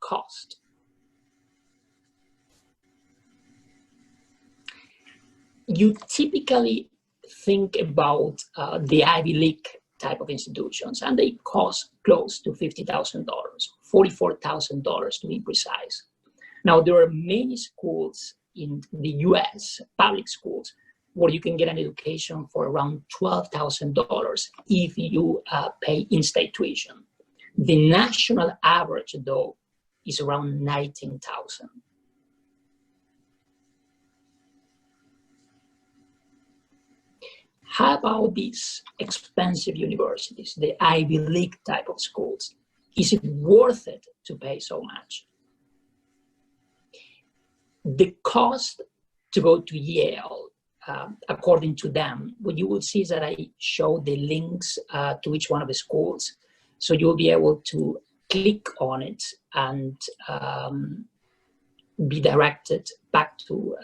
cost. You typically think about the Ivy League type of institutions, and they cost close to $50,000, $44,000 to be precise. Now, there are many schools in the US, public schools, where you can get an education for around $12,000 if you pay in-state tuition. The national average, though, is around $19,000. How about these expensive universities, the Ivy League type of schools? Is it worth it to pay so much? The cost to go to Yale, according to them, what you will see is that I show the links to each one of the schools. So you'll be able to click on it and be directed back to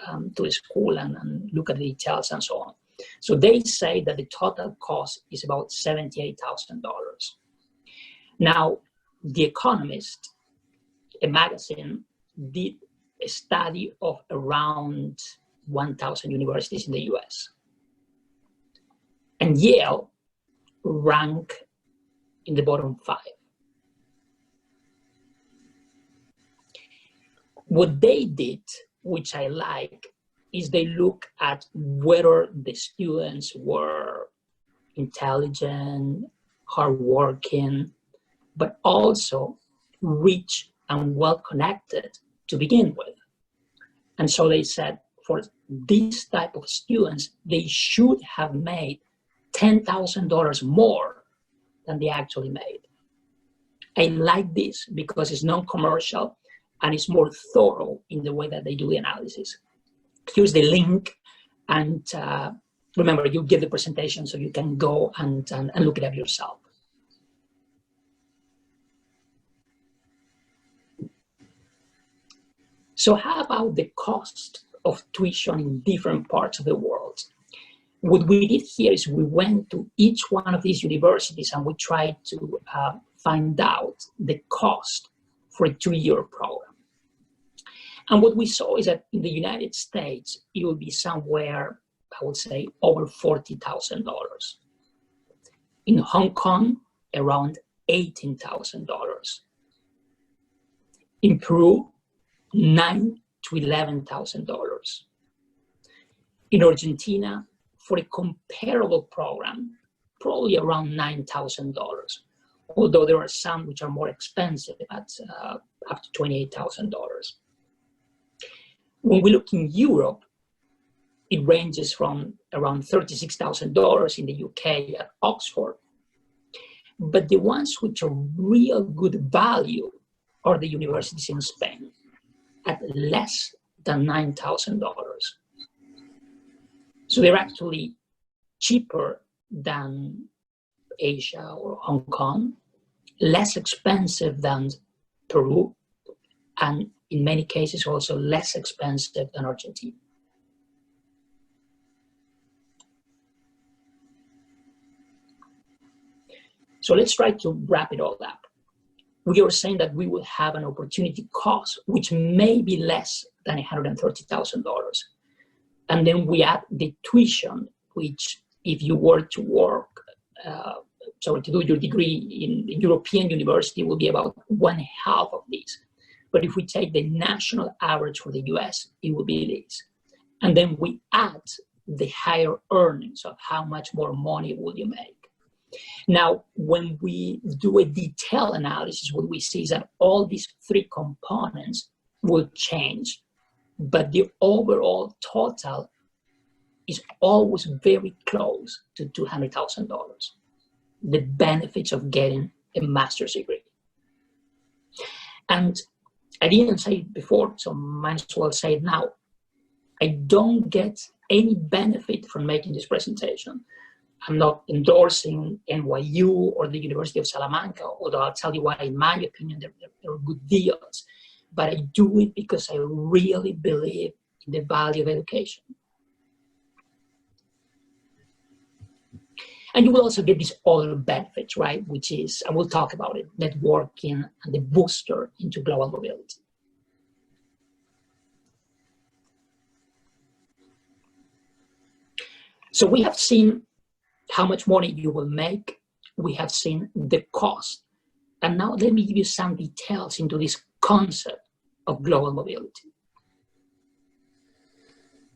a school and look at the details and so on. So they say that the total cost is about $78,000. Now, The Economist, a magazine, did a study of around 1,000 universities in the US. And Yale ranked in the bottom 5. What they did, which I like, is they look at whether the students were intelligent, hardworking, but also rich and well-connected to begin with. And so they said, for this type of students, they should have made $10,000 more than they actually made. I like this because it's non-commercial and it's more thorough in the way that they do the analysis. Here's the link, and remember, you give the presentation so you can go and look it up yourself. So how about the cost of tuition in different parts of the world? What we did here is we went to each one of these universities and we tried to find out the cost for a 2-year program. And what we saw is that in the United States, it will be somewhere, I would say, over $40,000. In Hong Kong, around $18,000. In Peru, $9,000 to $11,000. In Argentina, for a comparable program, probably around $9,000. Although there are some which are more expensive at up to $28,000. When we look in Europe, it ranges from around $36,000 in the UK at Oxford. But the ones which are real good value are the universities in Spain at less than $9,000. So they're actually cheaper than Asia or Hong Kong, less expensive than Peru, and in many cases also less expensive than Argentina. So let's try to wrap it all up. We are saying that we will have an opportunity cost which may be less than $130,000. And then we add the tuition, which if you were to work, to do your degree in the European university will be about 1/2 of these. But if we take the national average for the US, it will be this. And then we add the higher earnings of how much more money will you make. Now, when we do a detailed analysis, what we see is that all these 3 components will change, but the overall total is always very close to $200,000, the benefits of getting a master's degree. And I didn't say it before, so might as well say it now. I don't get any benefit from making this presentation. I'm not endorsing NYU or the University of Salamanca, although I'll tell you why, in my opinion, they're good deals. But I do it because I really believe in the value of education. And you will also get these other benefits, right? Which is, and we'll talk about it, networking and the booster into global mobility. So we have seen how much money you will make. We have seen the cost. And now let me give you some details into this concept of global mobility.